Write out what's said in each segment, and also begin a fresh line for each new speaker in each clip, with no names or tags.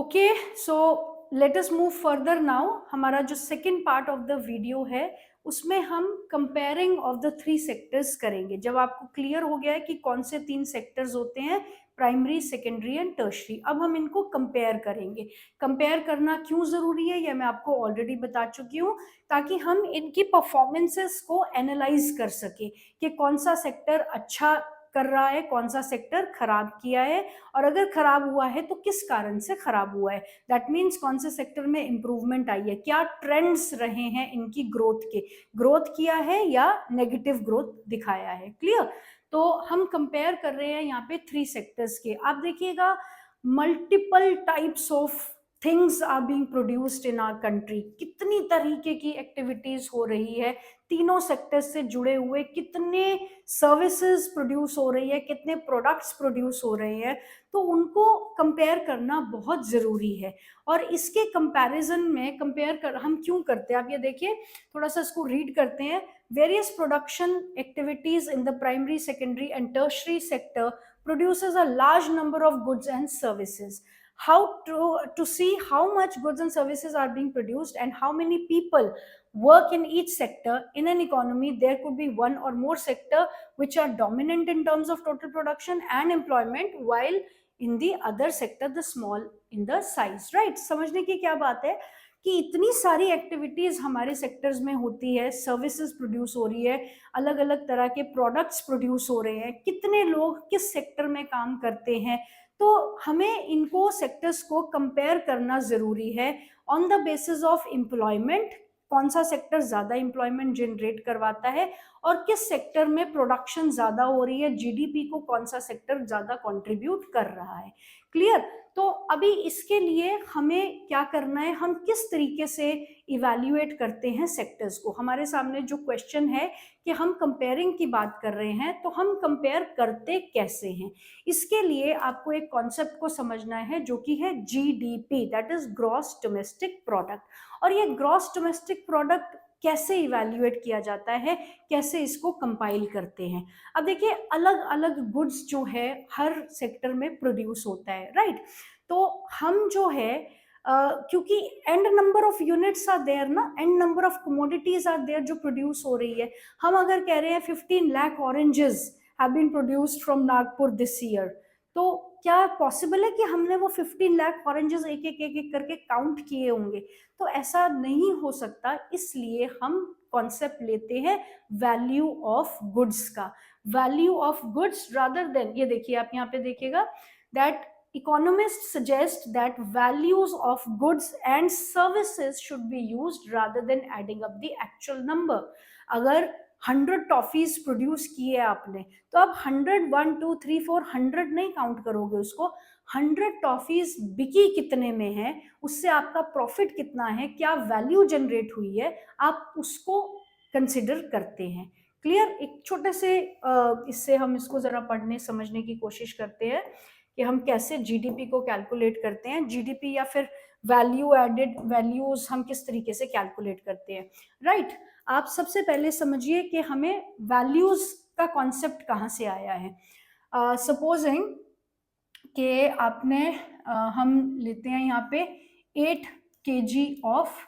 Okay, so let us move further now. हमारा जो second part of the video है उसमें हम comparing of the three sectors करेंगे। जब आपको क्लियर हो गया है कि कौन से तीन सेक्टर्स होते हैं, प्राइमरी, सेकेंडरी एंड टर्शरी, अब हम इनको कंपेयर करेंगे। कंपेयर करना क्यों जरूरी है यह मैं आपको ऑलरेडी बता चुकी हूँ, ताकि हम इनकी परफॉर्मेंसेस को एनालाइज कर सके कि कौन सा सेक्टर अच्छा कर रहा है, कौन सा सेक्टर खराब किया है, और अगर खराब हुआ है तो किस कारण से खराब हुआ है। दैट मीन्स कौन से सेक्टर में इंप्रूवमेंट आई है, क्या ट्रेंड्स रहे हैं इनकी ग्रोथ के, ग्रोथ किया है या नेगेटिव ग्रोथ दिखाया है। क्लियर? तो हम कंपेयर कर रहे हैं यहाँ पे थ्री सेक्टर्स के। आप देखिएगा, multiple types of things are being produced in our country. कितनी तरीके की एक्टिविटीज हो रही है तीनों सेक्टर्स से जुड़े हुए, कितने सर्विसेज प्रोड्यूस हो रही है, कितने प्रोडक्ट्स प्रोड्यूस हो रहे हैं। तो उनको कंपेयर करना बहुत जरूरी है। और इसके कंपैरिजन में कंपेयर कर हम क्यों करते हैं, आप ये देखिए, थोड़ा सा इसको रीड करते हैं। Various production activities in the primary, secondary and tertiary sector produces a large number of goods and services. How to see how much goods and services are being produced and how many people work in each sector in an economy, there could be one or more sector which are dominant in terms of total production and employment, while in the other sector the small in the size. Right? समझने की क्या बात है कि इतनी सारी activities हमारे sectors में होती है, सर्विसेज प्रोड्यूस हो रही है, अलग अलग तरह के प्रोडक्ट्स प्रोड्यूस हो रहे हैं, कितने लोग किस सेक्टर में काम करते हैं। तो हमें इनको सेक्टर्स को कंपेयर करना जरूरी है on the basis of employment. कौन सा सेक्टर ज्यादा एम्प्लॉयमेंट जनरेट करवाता है और किस सेक्टर में प्रोडक्शन ज्यादा हो रही है, जीडीपी को कौन सा सेक्टर ज्यादा कंट्रीब्यूट कर रहा है। क्लियर? तो अभी इसके लिए हमें क्या करना है, हम किस तरीके से इवैल्यूएट करते हैं सेक्टर्स को। हमारे सामने जो क्वेश्चन है कि हम कंपेयरिंग की बात कर रहे हैं, तो हम कंपेयर करते कैसे हैं। इसके लिए आपको एक कॉन्सेप्ट को समझना है जो कि है GDP, that is gross domestic product. और ये ग्रॉस डोमेस्टिक प्रोडक्ट कैसे इवैल्यूएट किया जाता है, कैसे इसको कंपाइल करते हैं। अब देखिए, अलग अलग गुड्स जो है हर सेक्टर में प्रोड्यूस होता है, राइट? तो हम जो है क्योंकि and number of units are there ना, and number of commodities are there जो प्रोड्यूस हो रही है। हम अगर कह रहे हैं 15 lakh oranges have been produced from Nagpur this year, तो क्या पॉसिबल है कि हमने वो 15 लाख ऑरेंजेस एक एक करके काउंट किए होंगे? तो ऐसा नहीं हो सकता। इसलिए हम कॉन्सेप्ट लेते हैं वैल्यू ऑफ गुड्स का, value of goods rather than, ये देखिए आप यहाँ पे देखिएगा, that economists suggest that values of goods and services should be used rather than adding up the actual number. अगर 100 टॉफीज प्रोड्यूस किए आपने, तो आप 100 1 2 3 4 100 नहीं काउंट करोगे उसको। 100 टॉफीज बिकी कितने में है, उससे आपका प्रॉफिट कितना है, क्या वैल्यू जनरेट हुई है, आप उसको कंसिडर करते हैं। क्लियर? एक छोटे से इससे हम इसको जरा पढ़ने समझने की कोशिश करते हैं कि हम कैसे जीडीपी को कैलकुलेट करते हैं, जीडीपी या फिर वैल्यू एडेड वैल्यूज हम किस तरीके से कैलकुलेट करते हैं। राइट? आप सबसे पहले समझिए कि हमें वैल्यूज का कॉन्सेप्ट कहाँ से आया है। सपोजिंग कि आपने हम लेते हैं यहाँ पे 8 kg of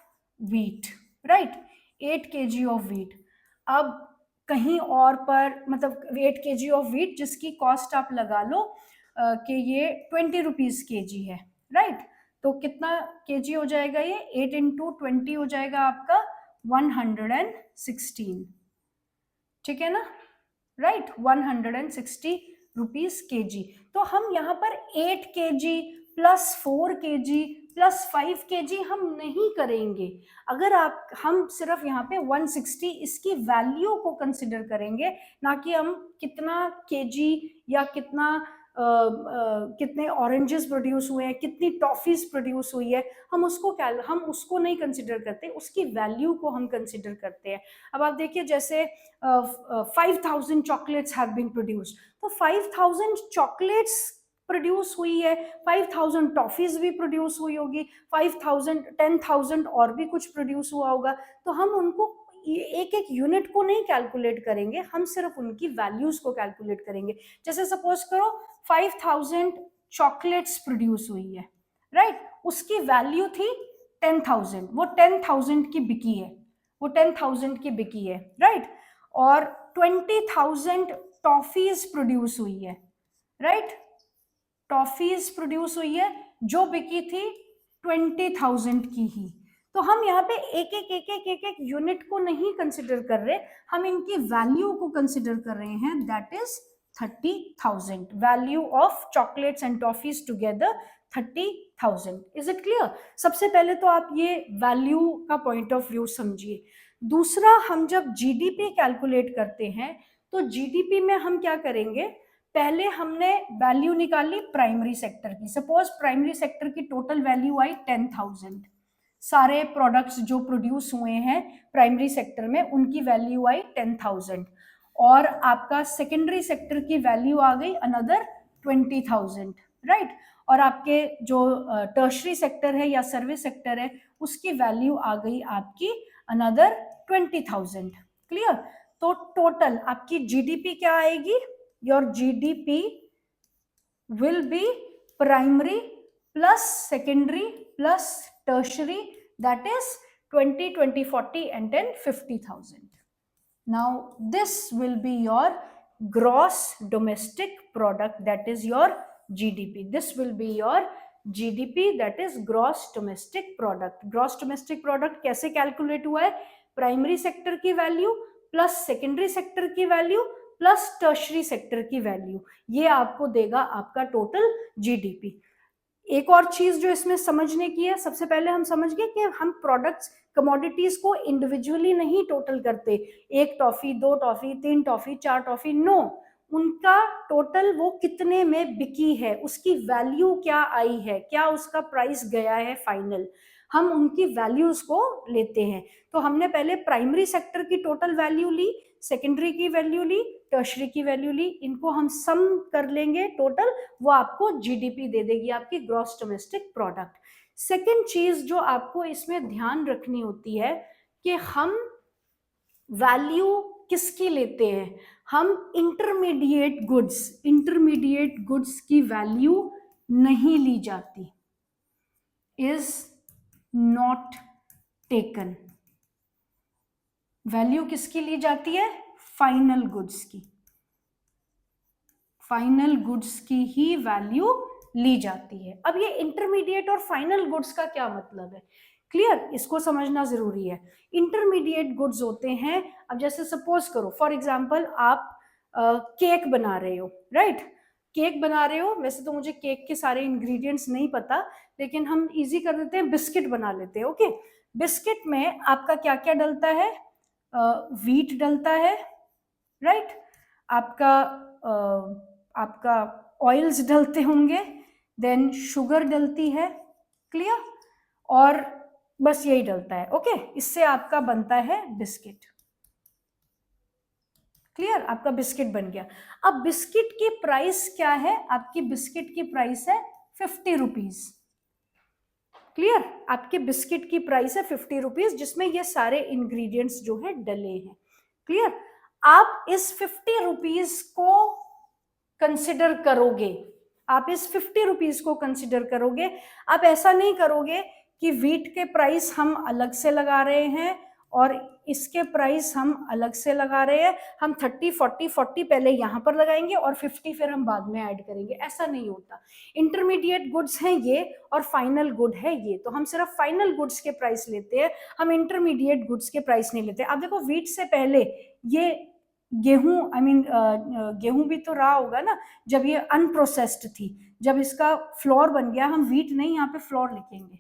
wheat, right? 8 kg of wheat. अब कहीं और पर मतलब 8 kg ऑफ वीट जिसकी कॉस्ट आप लगा लो कि ये 20 रुपीज केजी है, राइट? तो कितना केजी हो जाएगा ये? 8 इंटू 20 हो जाएगा आपका 116, ठीक है ना? राइट? 160 rupees KG. तो हम यहाँ पर 8 KG plus 4 KG plus 5 KG हम नहीं करेंगे। अगर हम सिर्फ यहाँ पे 160 इसकी वैल्यू को कंसिडर करेंगे, ना कि हम कितना केजी या कितने ऑरेंजेस प्रोड्यूस हुए हैं, कितनी टॉफीज प्रोड्यूस हुई है, हम उसको नहीं कंसिडर करते, उसकी वैल्यू को हम कंसिडर करते हैं। अब आप देखिए, जैसे 5000 चॉकलेट्स हैव बीन प्रोड्यूस्ड, तो 5000 चॉकलेट्स प्रोड्यूस हुई है, 5000 टॉफीज भी प्रोड्यूस हुई होगी, 5000 10,000 और भी कुछ प्रोड्यूस हुआ होगा। तो हम उनको एक एक यूनिट को नहीं कैलकुलेट करेंगे, हम सिर्फ उनकी वैल्यूज को कैलकुलेट करेंगे। जैसे सपोज करो 5000 चॉकलेट्स प्रोड्यूस हुई है, राइट, उसकी वैल्यू थी 10,000, वो 10,000 की बिकी है, वो 10,000 की बिकी है, राइट, और 20,000 टॉफीज प्रोड्यूस हुई है, राइट, टॉफीज प्रोड्यूस हुई है जो बिकी थी 20,000 की ही। तो हम यहाँ पे एक एक एक एक एक एक यूनिट को नहीं कंसिडर कर रहे, हम इनकी वैल्यू को कंसिडर कर रहे हैं, that is 30,000, value of chocolates and toffees together 30,000। Is it clear? सबसे पहले तो आप ये वैल्यू का पॉइंट ऑफ व्यू समझिए। दूसरा, हम जब जीडीपी कैलकुलेट करते हैं तो जीडीपी में हम क्या करेंगे, पहले हमने वैल्यू निकाली प्राइमरी सेक्टर की। सपोज प्राइमरी सेक्टर की टोटल वैल्यू आई 10,000, सारे प्रोडक्ट्स जो प्रोड्यूस हुए हैं प्राइमरी सेक्टर में उनकी वैल्यू आई 10,000, और आपका सेकेंडरी सेक्टर की वैल्यू आ गई अनदर 20,000, राइट, और आपके जो टर्शरी सेक्टर है या सर्विस सेक्टर है उसकी वैल्यू आ गई आपकी अनदर 20,000। क्लियर? तो टोटल आपकी जीडीपी क्या आएगी? Your GDP will be primary plus secondary plus tertiary, that is 20, 20, 40 and then 50,000. Now this will be your gross domestic product, that is your GDP. This will be your GDP, that is gross domestic product. Gross domestic product कैसे calculate हुआ है? Primary sector की value plus secondary sector की value plus tertiary sector की value, ये आपको देगा आपका टोटल जीडीपी। एक और चीज जो इसमें समझने की है, सबसे पहले हम समझ गए कि हम प्रोडक्ट्स कमोडिटीज को इंडिविजुअली नहीं टोटल करते, एक टॉफी, दो टॉफी, तीन टॉफी, चार टॉफी, नो, उनका टोटल वो कितने में बिकी है, उसकी वैल्यू क्या आई है, क्या उसका प्राइस गया है फाइनल, हम उनकी वैल्यूज को लेते हैं। तो हमने पहले प्राइमरी सेक्टर की टोटल वैल्यू ली, सेकेंडरी की वैल्यू ली, टर्शरी की वैल्यू ली, इनको हम सम कर लेंगे टोटल, वो आपको जीडीपी दे देगी, आपकी ग्रॉस डोमेस्टिक प्रोडक्ट। सेकेंड चीज जो आपको इसमें ध्यान रखनी होती है कि हम वैल्यू किसकी लेते हैं, हम इंटरमीडिएट गुड्स की वैल्यू नहीं ली जाती, इज नॉट टेकन। वैल्यू किसकी ली जाती है? फाइनल गुड्स की, फाइनल गुड्स की ही वैल्यू ली जाती है। अब ये इंटरमीडिएट और फाइनल गुड्स का क्या मतलब है? क्लियर? इसको समझना जरूरी है। इंटरमीडिएट गुड्स होते हैं, अब जैसे सपोज करो फॉर एग्जांपल आप केक बना रहे हो, राइट, केक बना रहे हो, वैसे तो मुझे केक के सारे इंग्रेडिएंट्स नहीं पता, लेकिन हम इजी कर देते हैं, बिस्किट बना लेते हैं। ओके, बिस्किट में आपका क्या क्या डलता है? व्हीट डलता है, राइट, आपका ऑयल्स डलते होंगे, देन शुगर डलती है, क्लियर, और बस यही डलता है। ओके, इससे आपका बनता है बिस्किट। क्लियर? आपका बिस्किट बन गया। अब बिस्किट की प्राइस क्या है? आपकी बिस्किट की प्राइस है 50 रुपीज। क्लियर? आपके बिस्किट की प्राइस है 50 रुपीज, जिसमें ये सारे इंग्रेडिएंट्स जो है डले हैं। क्लियर? आप इस 50 रुपीज को कंसिडर करोगे, आप इस 50 रुपीज को कंसिडर करोगे। आप ऐसा नहीं करोगे कि व्हीट के प्राइस हम अलग से लगा रहे हैं और इसके प्राइस हम अलग से लगा रहे हैं, हम 30, 40, 40 पहले यहाँ पर लगाएंगे और 50 फिर हम बाद में ऐड करेंगे, ऐसा नहीं होता। इंटरमीडिएट गुड्स हैं ये और फाइनल गुड है ये, तो हम सिर्फ फाइनल गुड्स के प्राइस लेते हैं, हम इंटरमीडिएट गुड्स के प्राइस नहीं लेते। अब देखो, व्हीट से पहले ये गेहूं, गेहूं भी तो रहा होगा ना जब ये अनप्रोसेस्ड थी, जब इसका फ्लोर बन गया, हम व्हीट नहीं, यहाँ पे फ्लोर लिखेंगे,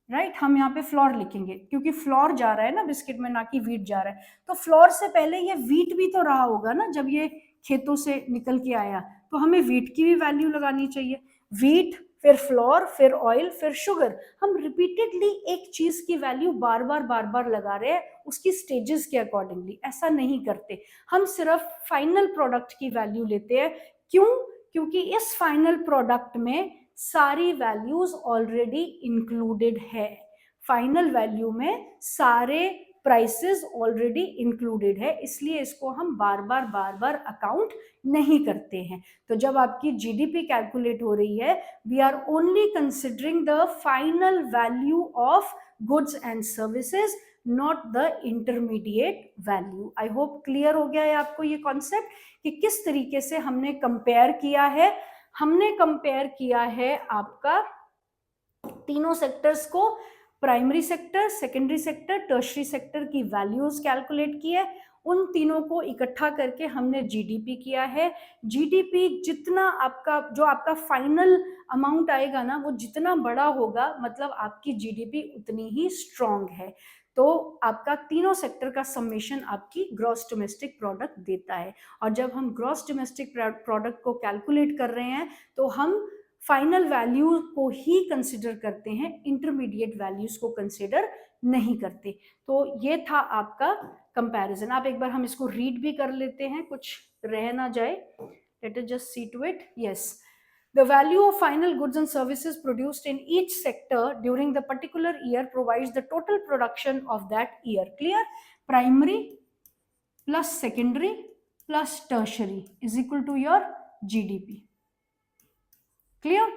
राइट, हम यहाँ पे फ्लोर लिखेंगे क्योंकि फ्लोर जा रहा है ना बिस्किट में, ना कि व्हीट जा रहा है। तो फ्लोर से पहले ये व्हीट भी तो रहा होगा ना, जब ये खेतों से निकल के आया, तो हमें व्हीट की भी वैल्यू लगानी चाहिए। व्हीट, फिर फ्लोर, फिर ऑयल, फिर शुगर, हम रिपीटेडली एक चीज की वैल्यू बार बार लगा रहे हैं उसकी स्टेजेस के अकॉर्डिंगली, ऐसा नहीं करते। हम सिर्फ फाइनल प्रोडक्ट की वैल्यू लेते हैं। क्यों? क्योंकि इस फाइनल प्रोडक्ट में सारी वैल्यूज ऑलरेडी इंक्लूडेड है। फाइनल वैल्यू में सारे प्राइसेस ऑलरेडी इंक्लूडेड है, इसलिए इसको हम बार बार अकाउंट नहीं करते हैं। तो जब आपकी जीडीपी कैलकुलेट हो रही है, we are only considering the final value of goods and services, not the intermediate value. I hope clear हो गया है आपको ये कॉन्सेप्ट कि किस तरीके से हमने कंपेयर किया है। हमने कंपेयर किया है आपका तीनों सेक्टर्स को, primary sector, secondary sector, tertiary sector की वैल्यूज कैलकुलेट की है, उन तीनों को इकट्ठा करके हमने जीडीपी किया है। जीडीपी जितना आपका, जो आपका फाइनल अमाउंट आएगा ना, वो जितना बड़ा होगा, मतलब आपकी जीडीपी उतनी ही स्ट्रांग है। तो आपका तीनों सेक्टर का समेशन आपकी ग्रॉस डोमेस्टिक प्रोडक्ट देता है। और जब हम ग्रॉस डोमेस्टिक प्रोडक्ट को कैलकुलेट कर रहे हैं तो हम फाइनल वैल्यू को ही कंसिडर करते हैं, इंटरमीडिएट वैल्यूज को कंसिडर नहीं करते। तो ये था आपका कंपैरिजन। आप एक बार हम इसको रीड भी कर लेते हैं, कुछ रह ना जाए। Let us just see to it. Yes, the value of final goods and services produced in each sector during the particular year provides the total production of that year. Clear? Primary plus secondary plus tertiary is equal to your GDP. Clear?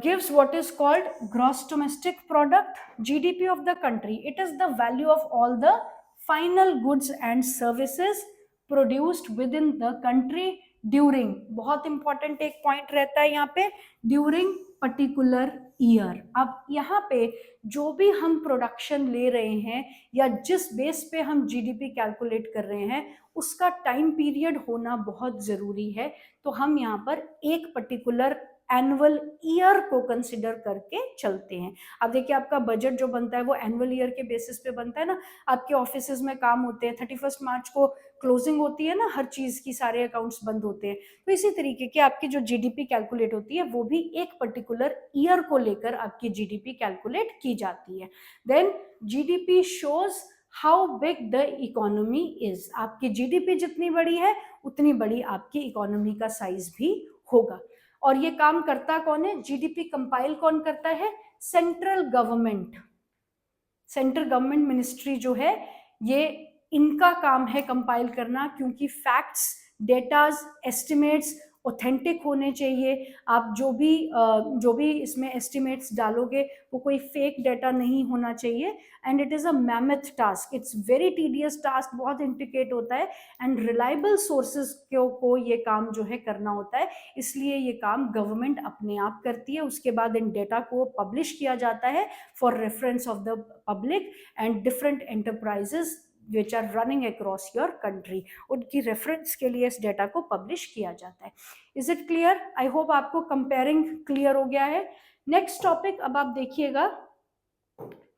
Gives what is called gross domestic product, GDP of the country. It is the value of all the final goods and services produced within the country during, बहुत important एक point रहता है यहाँ पे, during particular year. अब यहाँ पे जो भी हम प्रोडक्शन ले रहे हैं या जिस बेस पे हम जीडीपी कैलकुलेट कर रहे हैं, उसका टाइम पीरियड होना बहुत जरूरी है। तो हम यहाँ पर एक पर्टिकुलर एनुअल ईयर को कंसिडर करके चलते हैं। अब देखिए, आपका बजट जो बनता है वो एनुअल ईयर के बेसिस पे बनता है ना। आपके ऑफिसेज में काम होते हैं, 31 मार्च को क्लोजिंग होती है ना, हर चीज की, सारे अकाउंट्स बंद होते हैं। तो इसी तरीके की आपकी जो जीडीपी कैलकुलेट होती है वो भी एक पर्टिकुलर ईयर को लेकर आपकी जीडीपी कैलकुलेट की जाती है। Then GDP shows how big the economy is. आपकी जीडीपी जितनी बड़ी है उतनी बड़ी आपकी इकोनॉमी का साइज भी होगा। और ये काम करता कौन है? जीडीपी कंपाइल कौन करता है? Central government. Central government ministry जो है, ये इनका काम है कंपाइल करना, क्योंकि फैक्ट्स, डेटाज, एस्टिमेट्स ऑथेंटिक होने चाहिए। आप जो भी इसमें एस्टिमेट्स डालोगे वो कोई फेक डाटा नहीं होना चाहिए। And it is a mammoth task, it's very tedious task, बहुत इंट्रिकेट होता है। एंड रिलायबल सोर्सेज को ये काम जो है करना होता है, इसलिए ये काम गवर्नमेंट अपने आप करती है। उसके बाद इन डेटा को पब्लिश किया जाता है for reference of the public and different enterprises which are running across your country, उनकी रेफरेंस के लिए इस डेटा को पब्लिश किया जाता है। Is it clear? I hope आपको कंपेयरिंग क्लियर हो गया है। नेक्स्ट टॉपिक, अब आप देखिएगा,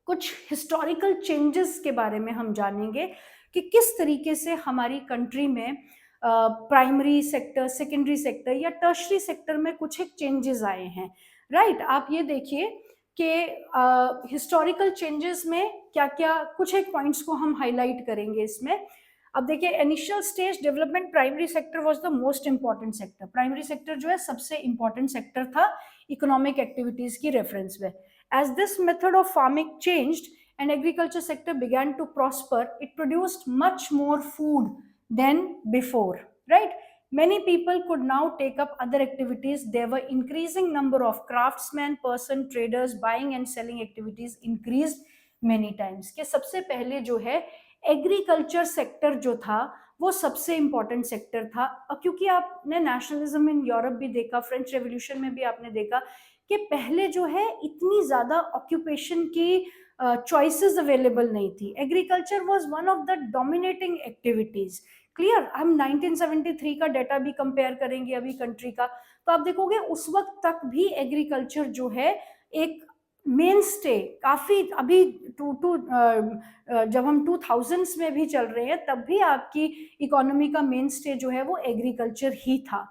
कुछ हिस्टोरिकल चेंजेस के बारे में हम जानेंगे कि किस तरीके से हमारी कंट्री में प्राइमरी सेक्टर, सेकेंडरी सेक्टर या टर्शरी सेक्टर में कुछ एक चेंजेस आए हैं। राइट, आप ये देखिए कि हिस्टोरिकल चेंजेस में क्या क्या, कुछ एक पॉइंट्स को हम हाईलाइट करेंगे इसमें। अब देखिए, initial stage development primary sector was the most important sector. Primary sector जो है सबसे इंपॉर्टेंट सेक्टर था इकोनॉमिक एक्टिविटीज की रेफरेंस में। As this method of farming changed and agriculture sector began to prosper, it produced much more food than before, right? Many people could now take up other activities. There were increasing number of craftsmen, person, traders, buying and selling activities increased many times. कि सबसे पहले जो है agriculture sector जो था वो सबसे important sector था, क्योंकि आपने नेशनलिज्म इन यूरोप भी देखा, फ्रेंच रेवोल्यूशन में भी आपने देखा कि पहले जो है इतनी ज्यादा ऑक्यूपेशन की चॉइसेस अवेलेबल नहीं थी। Agriculture was one of the dominating activities. Clear? हम 1973 का डेटा भी कंपेयर करेंगे अभी कंट्री का, तो आप देखोगे उस वक्त तक भी एग्रीकल्चर जो है एक मेन स्टे, काफी अभी जब हम 2000s में भी चल रहे हैं तब भी आपकी इकोनॉमी का मेन स्टे जो है वो एग्रीकल्चर ही था।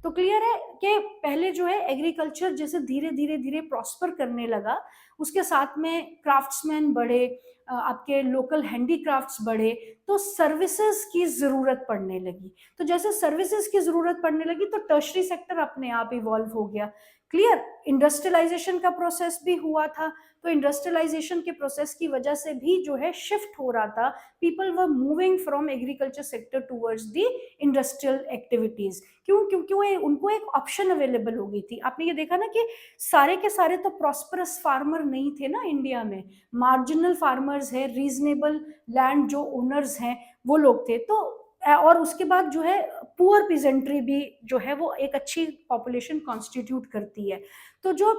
तो क्लियर है कि पहले जो है एग्रीकल्चर जैसे धीरे धीरे धीरे प्रॉस्पर करने लगा, उसके साथ में क्राफ्ट्समैन बढ़े, आपके लोकल हैंडीक्राफ्ट्स बढ़े, तो सर्विसेज की जरूरत पड़ने लगी। तो जैसे सर्विसेज की जरूरत पड़ने लगी तो टर्शरी सेक्टर अपने आप इवॉल्व हो गया। क्लियर। इंडस्ट्रियलाइजेशन का प्रोसेस भी हुआ था, तो इंडस्ट्रियलाइजेशन के प्रोसेस की वजह से भी जो है शिफ्ट हो रहा था, people were moving from agriculture sector towards the industrial activities. क्यों? क्योंकि वो उनको एक ऑप्शन अवेलेबल हो गई थी। आपने ये देखा ना कि सारे के सारे तो प्रॉस्परस फार्मर नहीं थे ना इंडिया में, मार्जिनल फार्मर्स है, रीजनेबल लैंड जो ओनर्स हैं वो लोग थे। तो और उसके बाद जो है पुअर पीजेंट्री भी जो है वो एक अच्छी पॉपुलेशन कॉन्स्टिट्यूट करती है। तो जो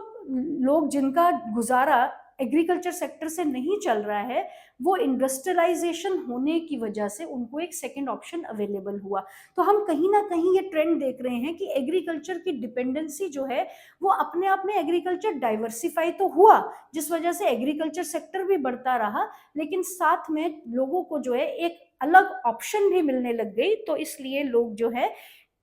लोग जिनका गुजारा एग्रीकल्चर सेक्टर से नहीं चल रहा है, वो इंडस्ट्रियलाइजेशन होने की वजह से उनको एक सेकंड ऑप्शन अवेलेबल हुआ। तो हम कहीं ना कहीं ये ट्रेंड देख रहे हैं कि एग्रीकल्चर की डिपेंडेंसी जो है वो अपने आप में, एग्रीकल्चर डाइवर्सिफाई तो हुआ जिस वजह से एग्रीकल्चर सेक्टर भी बढ़ता रहा, लेकिन साथ में लोगों को जो है एक अलग ऑप्शन भी मिलने लग गई। तो इसलिए लोग जो है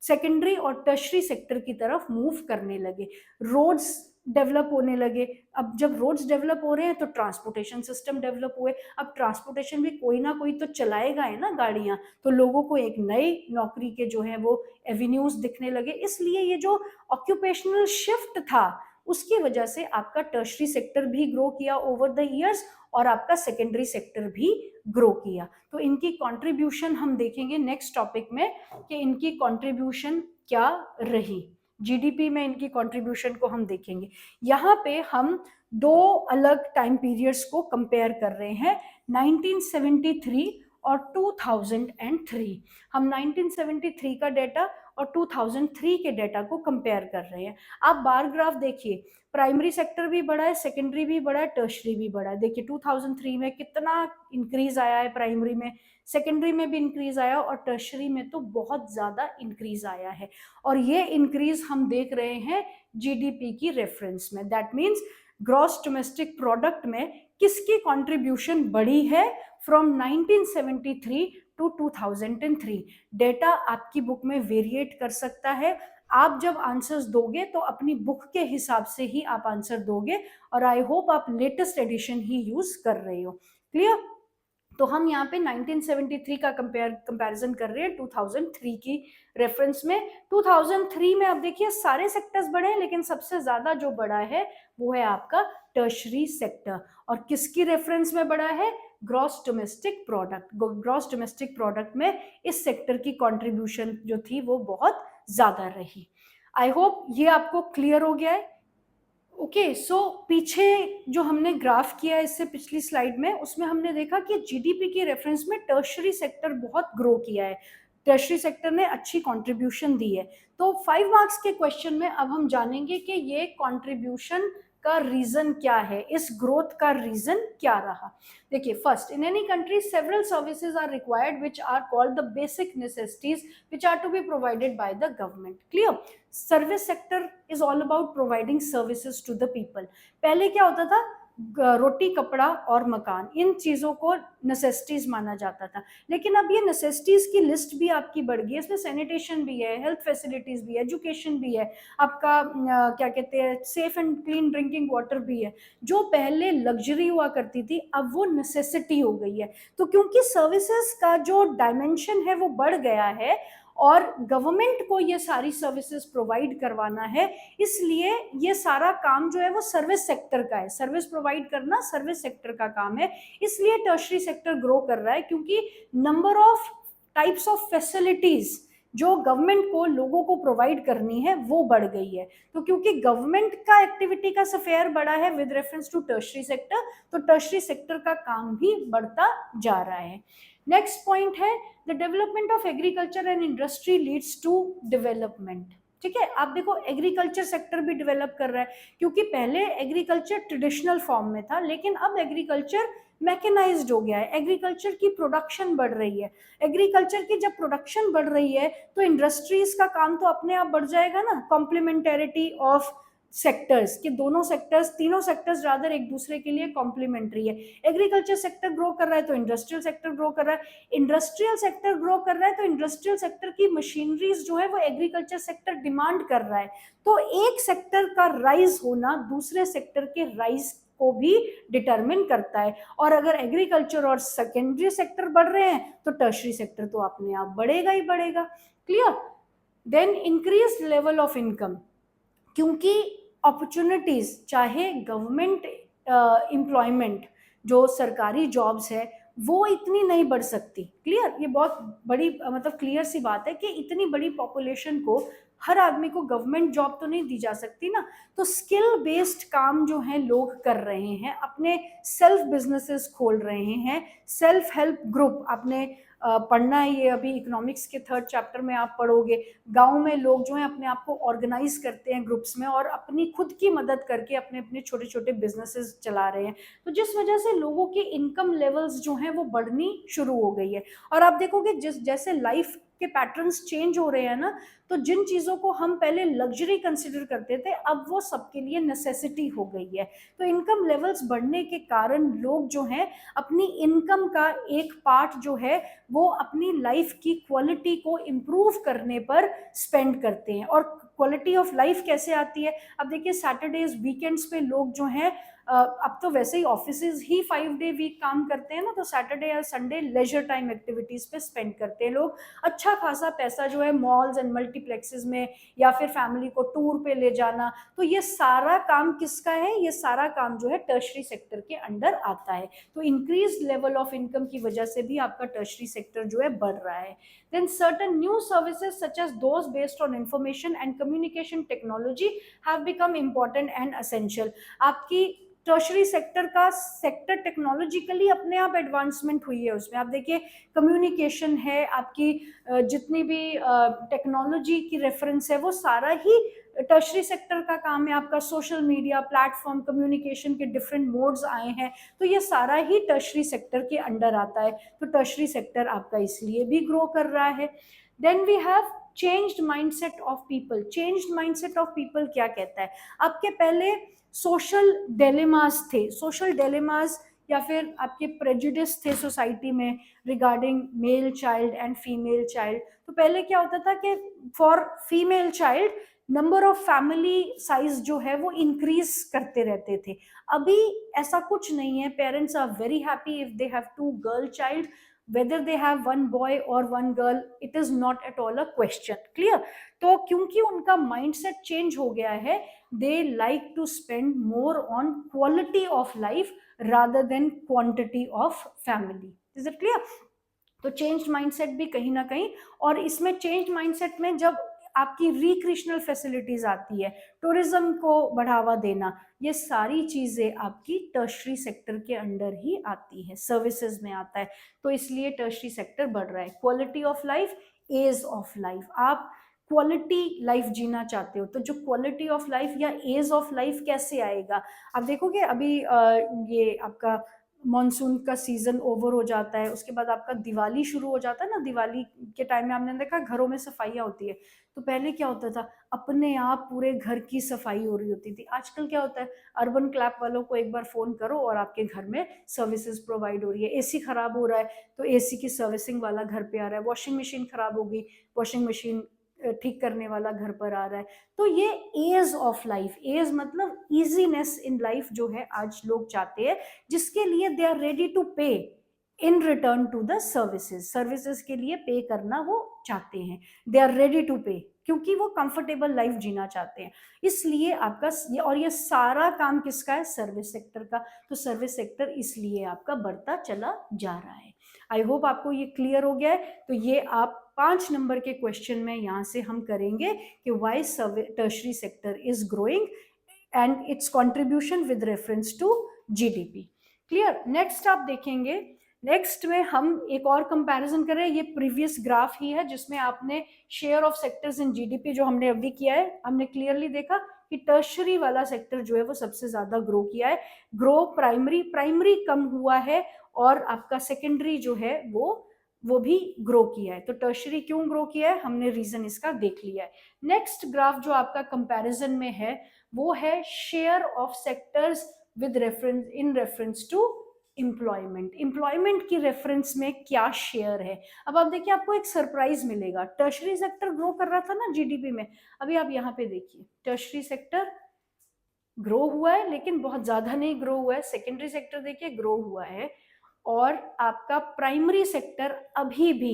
सेकेंडरी और टर्शरी सेक्टर की तरफ मूव करने लगे। रोड्स डेवलप होने लगे। अब जब रोड्स डेवलप हो रहे हैं तो ट्रांसपोर्टेशन सिस्टम डेवलप हुए। अब ट्रांसपोर्टेशन भी कोई ना कोई तो चलाएगा है ना गाड़ियां, तो लोगों को एक नई नौकरी के जो है वो एवेन्यूज दिखने लगे। इसलिए ये जो ऑक्यूपेशनल शिफ्ट था उसकी वजह से आपका टर्शरी सेक्टर भी ग्रो किया ओवर द ईयर्स, और आपका सेकेंडरी सेक्टर भी ग्रो किया। तो इनकी कंट्रीब्यूशन हम देखेंगे नेक्स्ट टॉपिक में कि इनकी कंट्रीब्यूशन क्या रही। जीडीपी में इनकी कंट्रीब्यूशन को हम देखेंगे। यहाँ पे हम दो अलग टाइम पीरियड्स को कंपेयर कर रहे हैं, 1973 और 2003। हम 1973 का डेटा और 2003 के डेटा को कंपेयर कर रहे हैं। आप बार ग्राफ देखिए, प्राइमरी सेक्टर भी बढ़ा है, सेकेंडरी भी बढ़ा है, टर्शरी भी बढ़ा है। देखिए 2003 में कितना इंक्रीज आया है, प्राइमरी में, सेकेंडरी में भी इंक्रीज आया, और टर्शरी में तो बहुत ज्यादा इंक्रीज आया है। और ये इंक्रीज हम देख रहे हैं जीडीपी की रेफरेंस में। That means gross domestic product में किसकी कंट्रीब्यूशन बढ़ी है फ्रॉम 1973 टू 2003। डेटा आपकी बुक में वेरिएट कर सकता है। आप जब आंसर्स दोगे तो अपनी बुक के हिसाब से ही आप आंसर दोगे, और आई होप आप लेटेस्ट एडिशन ही यूज कर रहे हो। क्लियर? तो हम यहाँ पे 1973 का कंपैरिजन कर रहे हैं 2003 की रेफरेंस में। 2003 में आप देखिए सारे सेक्टर्स बढ़े हैं, लेकिन सबसे ज्यादा जो बढ़ा है वो है आपका टर्शरी सेक्टर। और किसकी रेफरेंस में बढ़ा है? Gross domestic product. Gross domestic product में इस सेक्टर की कंट्रीब्यूशन जो थी वो बहुत ज्यादा रही। आई होप ये आपको क्लियर हो गया है। ओके, सो पीछे जो हमने ग्राफ किया है इससे पिछली स्लाइड में, उसमें हमने देखा कि जीडीपी के रेफरेंस में टर्शरी सेक्टर बहुत ग्रो किया है, टर्शरी सेक्टर ने अच्छी कंट्रीब्यूशन दी है। तो 5 मार्क्स के क्वेश्चन में अब हम जानेंगे कि ये कंट्रीब्यूशन का रीजन क्या है, इस ग्रोथ का रीजन क्या रहा। देखिए, first, in any country several services are required which are called the basic necessities which are to be provided by the government. Clear? Service sector is all about providing services to the people. पहले क्या होता था? रोटी, कपड़ा और मकान, इन चीजों को necessities माना जाता था। लेकिन अब ये नेसेसिटीज की लिस्ट भी आपकी बढ़ गई है, इसमें सैनिटेशन भी है, हेल्थ फैसिलिटीज भी है, एजुकेशन भी है, आपका क्या कहते हैं, safe and clean drinking water भी है। जो पहले लग्जरी हुआ करती थी अब वो नेसेसिटी हो गई है। तो क्योंकि सर्विसेज का जो डायमेंशन है वो बढ़ गया है और गवर्नमेंट को ये सारी सर्विसेज प्रोवाइड करवाना है, इसलिए ये सारा काम जो है वो सर्विस सेक्टर का है। सर्विस प्रोवाइड करना सर्विस सेक्टर का काम है, इसलिए टर्शरी सेक्टर ग्रो कर रहा है, क्योंकि number of types of facilities जो गवर्नमेंट को लोगों को प्रोवाइड करनी है वो बढ़ गई है। तो क्योंकि गवर्नमेंट का एक्टिविटी का स्फेयर बढ़ा है with reference to tertiary sector, तो टर्शरी सेक्टर का काम भी बढ़ता जा रहा है। नेक्स्ट पॉइंट है, the development of agriculture and industry leads to development. ठीक है, आप देखो एग्रीकल्चर सेक्टर भी डेवलप कर रहा है, क्योंकि पहले एग्रीकल्चर ट्रेडिशनल फॉर्म में था, लेकिन अब एग्रीकल्चर मैकेनाइज्ड हो गया है, एग्रीकल्चर की प्रोडक्शन बढ़ रही है। एग्रीकल्चर की जब प्रोडक्शन बढ़ रही है तो इंडस्ट्रीज का काम तो अपने आप बढ़ जाएगा ना, कॉम्प्लीमेंटेरिटी ऑफ सेक्टर्स, कि दोनों सेक्टर्स, तीनों सेक्टर्स रादर एक दूसरे के लिए कॉम्प्लीमेंट्री है। एग्रीकल्चर सेक्टर ग्रो कर रहा है तो इंडस्ट्रियल सेक्टर ग्रो कर रहा है, इंडस्ट्रियल सेक्टर ग्रो कर रहा है तो इंडस्ट्रियल सेक्टर की मशीनरीज जो है वो एग्रीकल्चर सेक्टर डिमांड कर रहा है। तो एक सेक्टर का राइज होना दूसरे सेक्टर के राइज को भी डिटरमिन करता है, और अगर एग्रीकल्चर और सेकेंडरी सेक्टर बढ़ रहे हैं तो टर्शरी सेक्टर तो अपने आप बढ़ेगा ही बढ़ेगा। Clear? Then increase level of income, क्योंकि अपॉर्चुनिटीज, चाहे गवर्नमेंट एम्प्लॉयमेंट जो सरकारी जॉब्स है वो इतनी नहीं बढ़ सकती। क्लियर, ये बहुत बड़ी मतलब क्लियर सी बात है कि इतनी बड़ी पॉपुलेशन को हर आदमी को गवर्नमेंट जॉब तो नहीं दी जा सकती ना। तो स्किल बेस्ड काम जो है लोग कर रहे हैं, अपने सेल्फ बिजनेसेस खोल रहे हैं, सेल्फ हेल्प ग्रुप आपने पढ़ना है, ये अभी इकोनॉमिक्स के 3rd चैप्टर में आप पढ़ोगे। गांव में लोग जो है अपने आप को ऑर्गेनाइज करते हैं ग्रुप्स में और अपनी खुद की मदद करके अपने अपने छोटे छोटे बिजनेसेस चला रहे हैं। तो जिस वजह से लोगों की इनकम लेवल्स जो हैं वो बढ़नी शुरू हो गई है। और आप देखोगे जिस जैसे लाइफ के पैटर्न्स चेंज हो रहे हैं ना, तो जिन चीज़ों को हम पहले लग्जरी कंसिडर करते थे अब वो सबके लिए नेसेसिटी हो गई है। तो इनकम लेवल्स बढ़ने के कारण लोग जो हैं अपनी इनकम का एक पार्ट जो है वो अपनी लाइफ की क्वालिटी को इम्प्रूव करने पर स्पेंड करते हैं। और क्वालिटी ऑफ लाइफ कैसे आती है? अब देखिए सैटरडेज वीकेंड्स पे लोग जो हैं अब तो वैसे ही ऑफिसेज ही 5 डे वीक काम करते हैं ना, तो सैटरडे या संडे लेजर टाइम एक्टिविटीज पे स्पेंड करते हैं लोग। अच्छा खासा पैसा जो है मॉल्स एंड मल्टीप्लेक्सेस में या फिर फैमिली को टूर पे ले जाना, तो ये सारा काम किसका है? ये सारा काम जो है टर्शरी सेक्टर के अंडर आता है। तो इंक्रीज लेवल ऑफ इनकम की वजह से भी आपका टर्शरी सेक्टर जो है बढ़ रहा है। Then certain new services such as those based on information and communication technology have become important and essential। आपकी टर्शरी सेक्टर का सेक्टर टेक्नोलॉजिकली अपने आप एडवांसमेंट हुई है। उसमें आप देखिए कम्युनिकेशन है, आपकी जितनी भी टेक्नोलॉजी की रेफरेंस है वो सारा ही टर्शरी सेक्टर का काम है। आपका सोशल मीडिया प्लेटफॉर्म, कम्युनिकेशन के डिफरेंट मोड्स आए हैं, तो ये सारा ही टर्शरी सेक्टर के अंडर आता है। तो टर्शरी सेक्टर आपका इसलिए भी ग्रो कर रहा है। Then we have changed mindset of people. Changed mindset of people क्या कहता है? आपके पहले सोशल डिलेमास थे, सोशल डिलेमास या फिर आपके प्रेजुडिस थे सोसाइटी में regarding male child and female child. तो पहले क्या होता था कि for female child number of family size जो है वो इंक्रीज करते रहते थे। अभी ऐसा कुछ नहीं है। Parents are very happy if they have 2 girl child, whether they have 1 boy or 1 girl, it is not at all a question। Clear? तो क्योंकि उनका माइंडसेट चेंज हो गया है, they like to spend more on quality of life rather than quantity of family। is it clear? तो change mindset भी कहीं ना कहीं, और इसमें चेंज माइंडसेट में जब आपकी रिक्रिएशनल फैसिलिटीज आती है, टूरिज्म को बढ़ावा देना, ये सारी चीजें आपकी टर्शरी सेक्टर के अंडर ही आती है, सर्विसेज में आता है। तो इसलिए टर्शरी सेक्टर बढ़ रहा है। Quality of life, age of life, आप क्वालिटी लाइफ जीना चाहते हो तो जो क्वालिटी ऑफ लाइफ या एज ऑफ लाइफ कैसे आएगा? आप देखोगे अभी ये आपका मॉनसून का सीजन ओवर हो जाता है, उसके बाद आपका दिवाली शुरू हो जाता है ना। दिवाली के टाइम में आपने देखा घरों में सफाइयाँ होती है, तो पहले क्या होता था, अपने आप पूरे घर की सफाई हो रही होती थी। आजकल क्या होता है, अर्बन क्लैप वालों को एक बार फोन करो और आपके घर में सर्विसेज प्रोवाइड हो रही है। एसी खराब हो रहा है तो एसी की सर्विसिंग वाला घर पे आ रहा है। वॉशिंग मशीन खराब होगी, वॉशिंग मशीन ठीक करने वाला घर पर आ रहा है। तो ये एज ऑफ लाइफ, एज मतलब इजीनेस इन लाइफ जो है आज लोग चाहते हैं, जिसके लिए they are ready to pay in return to the services. Services के लिए पे करना वो चाहते हैं, दे आर रेडी टू पे, क्योंकि वो कंफर्टेबल लाइफ जीना चाहते हैं। इसलिए आपका और ये सारा काम किसका है? सर्विस सेक्टर का। तो सर्विस सेक्टर इसलिए आपका बढ़ता चला जा रहा है। आई होप आपको ये क्लियर हो गया है। तो ये आप 5 नंबर के क्वेश्चन में यहाँ से हम करेंगे कि why tertiary sector is growing and its contribution with reference to GDP. Clear? Next आप देखेंगे, नेक्स्ट में हम एक और कंपैरिजन करें। ये प्रीवियस ग्राफ ही है जिसमें आपने share of sectors in GDP जो हमने अभी किया है, हमने क्लियरली देखा कि टर्शरी वाला सेक्टर जो है वो सबसे ज्यादा ग्रो किया है। ग्रो प्राइमरी कम हुआ है और आपका सेकेंडरी जो है वो भी ग्रो किया है। तो टर्शरी क्यों ग्रो किया है, हमने रीजन इसका देख लिया है। नेक्स्ट ग्राफ जो आपका कंपैरिजन में है वो है share of sectors with reference in reference to employment. Employment की रेफरेंस में क्या शेयर है? अब आप देखिए, आपको एक सरप्राइज मिलेगा। टर्शरी सेक्टर ग्रो कर रहा था ना जीडीपी में, अभी आप यहाँ पे देखिए टर्शरी सेक्टर ग्रो हुआ है लेकिन बहुत ज्यादा नहीं ग्रो हुआ है। सेकेंडरी सेक्टर देखिए ग्रो हुआ है, और आपका प्राइमरी सेक्टर अभी भी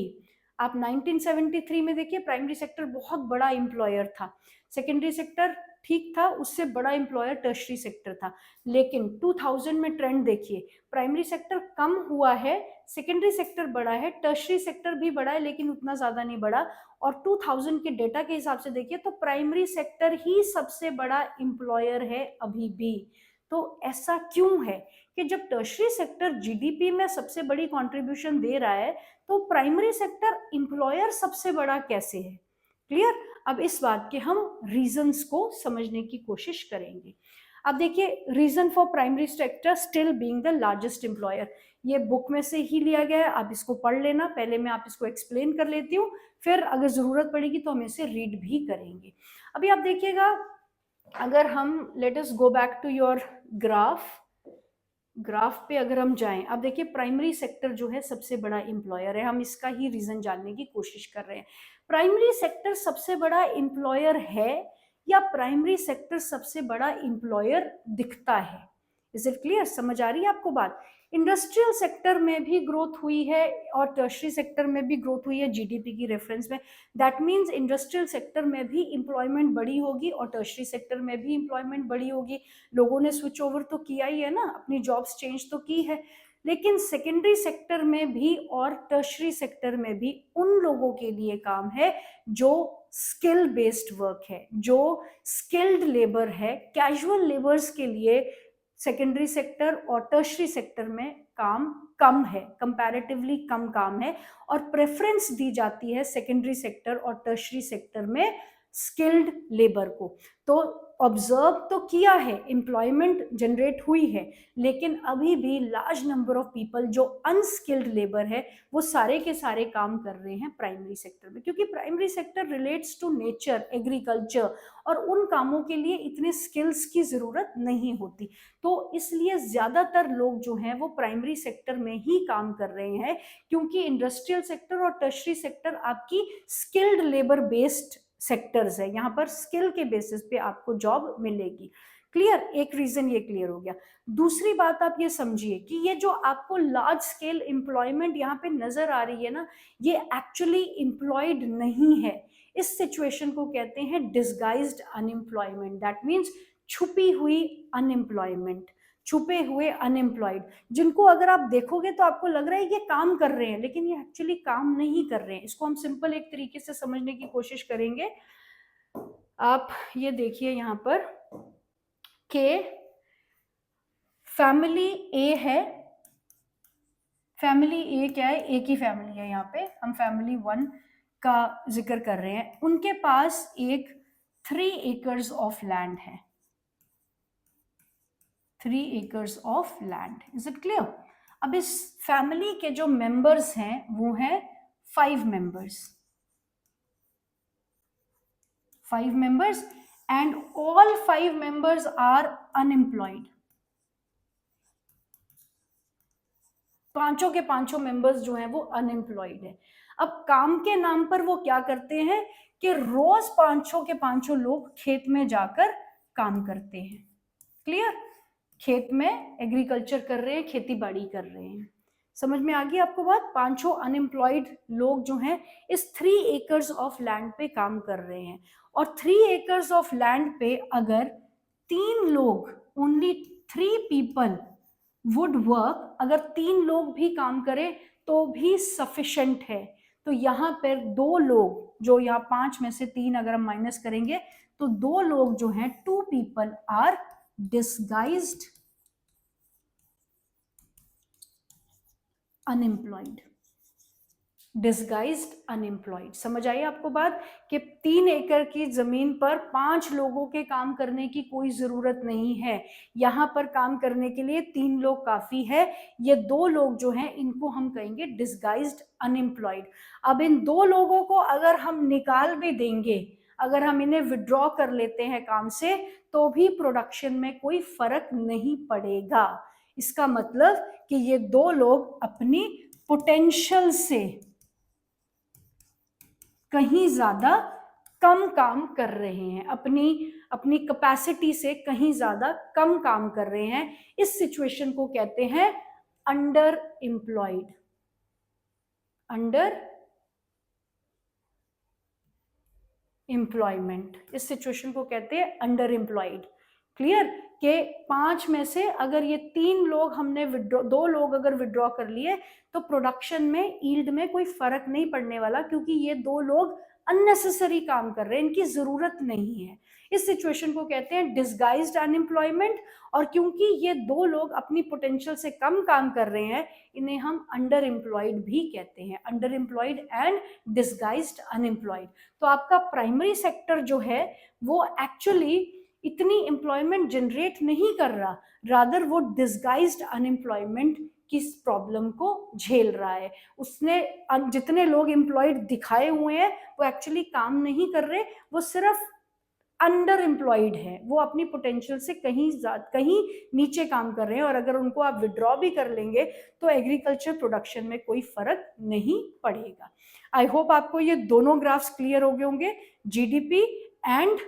आप 1973 में देखिए प्राइमरी सेक्टर बहुत बड़ा एम्प्लॉयर था, सेकेंडरी सेक्टर ठीक था, उससे बड़ा एम्प्लॉयर टर्शरी सेक्टर था। लेकिन 2000 में ट्रेंड देखिए, प्राइमरी सेक्टर कम हुआ है, सेकेंडरी सेक्टर बड़ा है, टर्शरी सेक्टर भी बड़ा है लेकिन उतना ज्यादा नहीं बड़ा। और 2000 के डेटा के हिसाब से देखिए तो प्राइमरी सेक्टर ही सबसे बड़ा एम्प्लॉयर है अभी भी। तो ऐसा क्यों है कि जब टर्शरी सेक्टर जीडीपी में सबसे बड़ी कंट्रीब्यूशन दे रहा है तो प्राइमरी सेक्टर एम्प्लॉयर सबसे बड़ा कैसे है? क्लियर? अब इस बात के हम रीजंस को समझने की कोशिश करेंगे। अब देखिए, reason for primary sector still being the largest employer, ये बुक में से ही लिया गया है, आप इसको पढ़ लेना। पहले मैं आप इसको एक्सप्लेन कर लेती हूँ, फिर अगर जरूरत पड़ेगी तो हम इसे रीड भी करेंगे। अभी आप देखिएगा, अगर हम let us go back to your graph पे अगर हम जाएं, अब देखिए प्राइमरी सेक्टर जो है सबसे बड़ा एम्प्लॉयर है, हम इसका ही रीजन जानने की कोशिश कर रहे हैं। प्राइमरी सेक्टर सबसे बड़ा एम्प्लॉयर है या प्राइमरी सेक्टर सबसे बड़ा एम्प्लॉयर दिखता है? Is it clear? समझ आ रही है आपको बात? इंडस्ट्रियल सेक्टर में भी ग्रोथ हुई है और टर्शरी सेक्टर में भी ग्रोथ हुई है जीडीपी की रेफरेंस में। दैट मीन्स इंडस्ट्रियल सेक्टर में भी एम्प्लॉयमेंट बढ़ी होगी और टर्शरी सेक्टर में भी एम्प्लॉयमेंट बढ़ी होगी। लोगों ने स्विच ओवर तो किया ही है ना, अपनी जॉब्स चेंज तो की है। लेकिन सेकेंडरी सेक्टर में भी और टर्शरी सेक्टर में भी उन लोगों के लिए काम है जो स्किल बेस्ड वर्क है, जो स्किल्ड लेबर है। कैजुअल लेबर्स के लिए सेकेंडरी सेक्टर और टर्शरी सेक्टर में काम कम है, कंपैरेटिवली कम काम है, और प्रेफरेंस दी जाती है सेकेंडरी सेक्टर और टर्शरी सेक्टर में स्किल्ड लेबर को। तो ऑब्जर्व तो किया है, एम्प्लॉयमेंट जनरेट हुई है, लेकिन अभी भी लार्ज नंबर ऑफ पीपल जो अनस्किल्ड लेबर है वो सारे के सारे काम कर रहे हैं प्राइमरी सेक्टर में, क्योंकि primary sector relates to nature, agriculture, और उन कामों के लिए इतने स्किल्स की जरूरत नहीं होती। तो इसलिए ज्यादातर लोग जो हैं वो प्राइमरी सेक्टर में ही काम कर रहे हैं, क्योंकि इंडस्ट्रियल सेक्टर और टर्शरी सेक्टर आपकी स्किल्ड लेबर बेस्ड सेक्टर्स है, यहाँ पर स्किल के बेसिस पे आपको जॉब मिलेगी। क्लियर? एक रीजन ये क्लियर हो गया। दूसरी बात आप ये समझिए कि ये जो आपको लार्ज स्केल एम्प्लॉयमेंट यहाँ पे नजर आ रही है ना, ये एक्चुअली एम्प्लॉयड नहीं है। इस सिचुएशन को कहते हैं डिसगाइज्ड अनएम्प्लॉयमेंट। दैट मीन्स छुपी हुई अनएम्प्लॉयमेंट, छुपे हुए अनएम्प्लॉयड, जिनको अगर आप देखोगे तो आपको लग रहा है ये काम कर रहे हैं, लेकिन ये एक्चुअली काम नहीं कर रहे हैं। इसको हम सिंपल एक तरीके से समझने की कोशिश करेंगे। आप ये देखिए यहाँ पर कि फैमिली ए है, फैमिली ए क्या है? एक ही फैमिली है, यहाँ पे हम फैमिली 1 का जिक्र कर रहे हैं। उनके पास एक 3 एकर्स ऑफ लैंड है, 3 acres of land. Is it clear? अब इस फैमिली के जो मेंबर्स हैं वो हैं 5 members, 5 members, and all 5 members are unemployed. पांचों के पांचों मेंबर्स जो हैं वो अनएम्प्लॉयड है। अब काम के नाम पर वो क्या करते हैं कि रोज पांचों के पांचों लोग खेत में जाकर काम करते हैं। क्लियर? खेत में एग्रीकल्चर कर रहे हैं, खेती बाड़ी कर रहे हैं। समझ में आ गई आपको बात? पांचों अनएम्प्लॉयड लोग जो हैं इस 3 एकर्स ऑफ लैंड पे काम कर रहे हैं, और 3 एकर्स ऑफ लैंड पे अगर 3 लोग, ओनली 3 पीपल वुड वर्क, अगर 3 लोग भी काम करें तो भी सफिशिएंट है। तो यहाँ पर 2 लोग, जो यहाँ 5 में से 3 अगर हम माइनस करेंगे तो 2 लोग जो हैं, 2 people are disguised unemployed. Disguised unemployed. समझ आई आपको बात कि 3 एकड़ की जमीन पर 5 लोगों के काम करने की कोई जरूरत नहीं है। यहाँ पर काम करने के लिए 3 लोग काफी है। ये 2 लोग जो हैं इनको हम कहेंगे डिसगाइज्ड अनएम्प्लॉयड। अब इन 2 लोगों को अगर हम निकाल भी देंगे, अगर हम इन्हें विड्रॉ कर लेते हैं काम से, तो भी प्रोडक्शन में कोई फर्क नहीं पड़ेगा। इसका मतलब कि ये 2 लोग अपनी पोटेंशियल से कहीं ज्यादा कम काम कर रहे हैं, अपनी कैपेसिटी से कहीं ज्यादा कम काम कर रहे हैं। इस सिचुएशन को कहते हैं अंडर एम्प्लॉयड। Under employment. इस सिचुएशन को कहते हैं अंडर एम्प्लॉयड। क्लियर कि 5 में से अगर ये 3 लोग हमने विड्रॉ, 2 लोग अगर विड्रॉ कर लिए तो प्रोडक्शन में, यील्ड में कोई फर्क नहीं पड़ने वाला, क्योंकि ये 2 लोग अननेसेसरी काम कर रहे हैं, इनकी जरूरत नहीं है। इस सिचुएशन को कहते हैं डिसगाइज्ड अनएम्प्लॉयमेंट। और क्योंकि ये 2 लोग अपनी पोटेंशियल से कम काम कर रहे हैं, इन्हें हम अंडर एम्प्लॉयड भी कहते हैं, under employed and disguised unemployed. तो आपका प्राइमरी सेक्टर जो है वो एक्चुअली इतनी एम्प्लॉयमेंट जनरेट नहीं कर रहा, रादर वो डिसगाइज्ड अनएम्प्लॉयमेंट की प्रॉब्लम को झेल रहा है। उसने जितने लोग एम्प्लॉयड दिखाए हुए हैं वो एक्चुअली काम नहीं कर रहे, वो सिर्फ अंडर एम्प्लॉयड है, वो अपनी पोटेंशियल से कहीं नीचे काम कर रहे हैं। और अगर उनको आप विड्रॉ भी कर लेंगे तो एग्रीकल्चर प्रोडक्शन में कोई फर्क नहीं पड़ेगा। आई होप आपको ये दोनों ग्राफ्स क्लियर हो गए होंगे, जीडीपी एंड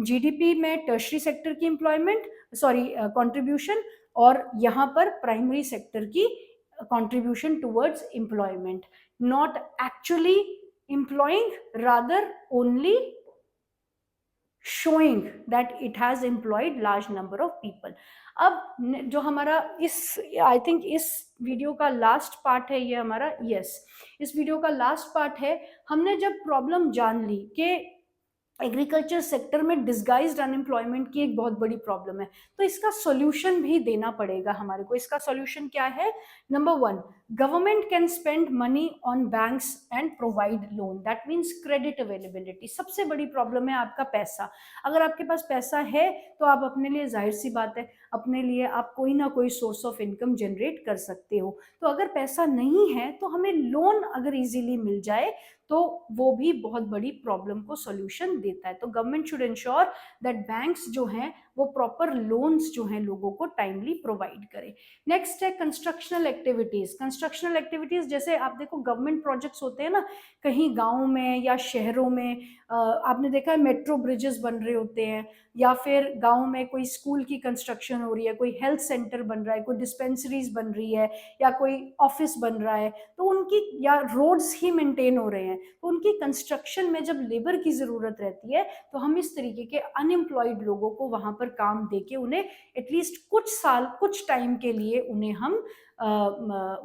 जीडीपी में टर्शरी सेक्टर की एम्प्लॉयमेंट, सॉरी कंट्रीब्यूशन, और यहाँ पर प्राइमरी सेक्टर की contribution towards employment, not actually employing, rather only showing that it has employed large number of people. अब जो हमारा इस, आई थिंक इस वीडियो का लास्ट पार्ट है ये हमारा, यस इस वीडियो का लास्ट पार्ट है। हमने जब प्रॉब्लम जान ली कि एग्रीकल्चर सेक्टर में डिसगाइज्ड अनएम्प्लॉयमेंट की एक बहुत बड़ी प्रॉब्लम है, तो इसका सॉल्यूशन भी देना पड़ेगा हमारे को। इसका सॉल्यूशन क्या है? Number 1, government can spend money on banks and provide loan, that means credit availability. सबसे बड़ी प्रॉब्लम है आपका पैसा। अगर आपके पास पैसा है तो आप अपने लिए, जाहिर सी बात है, अपने लिए आप कोई ना कोई सोर्स ऑफ इनकम जनरेट कर सकते हो। तो अगर पैसा नहीं है तो हमें लोन अगर इजीली मिल जाए तो वो भी बहुत बड़ी प्रॉब्लम को सॉल्यूशन देता है। तो government should ensure that banks जो हैं वो प्रॉपर लोन्स जो हैं लोगों को टाइमली प्रोवाइड करें। नेक्स्ट है कंस्ट्रक्शनल एक्टिविटीज। कंस्ट्रक्शनल एक्टिविटीज जैसे आप देखो गवर्नमेंट प्रोजेक्ट्स होते हैं ना, कहीं गाँव में या शहरों में, आपने देखा है मेट्रो ब्रिजेस बन रहे होते हैं, या फिर गाँव में कोई स्कूल की कंस्ट्रक्शन हो रही है, कोई हेल्थ सेंटर बन रहा है, कोई डिस्पेंसरीज बन रही है, या कोई ऑफिस बन रहा है, तो उनकी, या रोड्स ही मेंटेन हो रहे हैं, तो उनकी कंस्ट्रक्शन में जब लेबर की ज़रूरत रहती है तो हम इस तरीके के अनएम्प्लॉयड लोगों को वहाँ पर काम देके उन्हें एटलीस्ट कुछ साल, कुछ टाइम के लिए उन्हें हम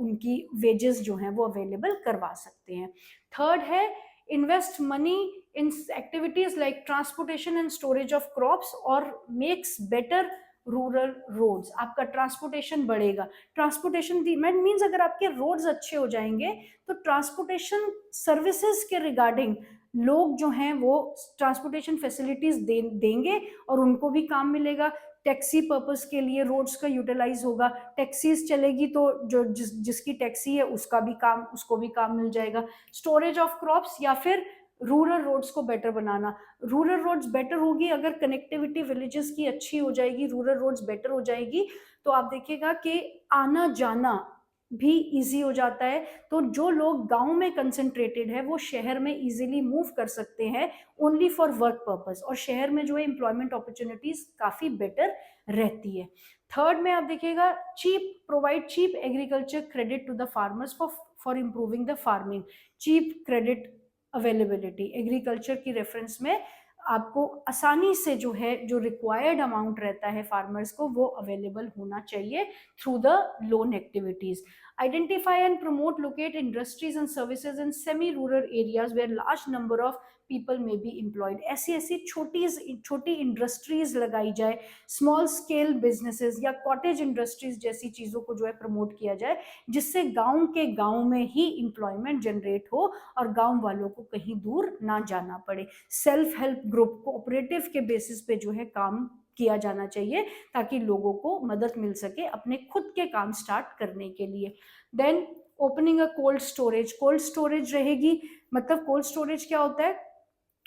उनकी वेजेस जो हैं वो अवेलेबल करवा सकते हैं। थर्ड है invest money in activities like transportation and storage of crops और मेक्स बेटर रूरल रोड्स। आपका ट्रांसपोर्टेशन बढ़ेगा। ट्रांसपोर्टेशन मीन्स अगर आपके रोड्स अच्छे हो जाएंगे तो ट्रांसपोर्टेशन सर्विसेज के रिगार्डिंग लोग जो हैं वो ट्रांसपोर्टेशन फैसिलिटीज देंगे और उनको भी काम मिलेगा। टैक्सी पर्पस के लिए रोड्स का यूटिलाइज होगा, टैक्सीज चलेगी तो जो जिसकी टैक्सी है उसका भी काम, उसको भी काम मिल जाएगा। स्टोरेज ऑफ क्रॉप्स या फिर रूरल रोड्स को बेटर बनाना। रूरल रोड्स बेटर होगी अगर कनेक्टिविटी विलेजेस की अच्छी हो जाएगी, रूरल रोड्स बेटर हो जाएगी तो आप देखिएगा कि आना जाना भी इजी हो जाता है। तो जो लोग गांव में कंसंट्रेटेड है वो शहर में इजीली मूव कर सकते हैं ओनली फॉर वर्क पर्पस, और शहर में जो है एम्प्लॉयमेंट अपॉर्चुनिटीज काफ़ी बेटर रहती है। थर्ड में आप देखिएगा provide cheap agriculture credit to the farmers for improving the farming. Cheap credit availability agriculture की रेफरेंस में आपको आसानी से जो है, जो रिक्वायर्ड अमाउंट रहता है फार्मर्स को, वो अवेलेबल होना चाहिए through the loan activities. Identify and promote locate industries and services in semi rural areas where large number of people may be employed. ऐसी ऐसी छोटी इंडस्ट्रीज लगाई जाए, स्मॉल स्केल बिजनेसेस या कॉटेज इंडस्ट्रीज जैसी चीज़ों को जो है प्रमोट किया जाए, जिससे गांव के गांव में ही एम्प्लॉयमेंट जनरेट हो और गांव वालों को कहीं दूर ना जाना पड़े। सेल्फ हेल्प ग्रुप, कोऑपरेटिव के बेसिस पे जो है काम किया जाना चाहिए ताकि लोगों को मदद मिल सके अपने खुद के काम स्टार्ट करने के लिए। Then opening a cold storage. Cold storage रहेगी, मतलब कोल्ड स्टोरेज क्या होता है,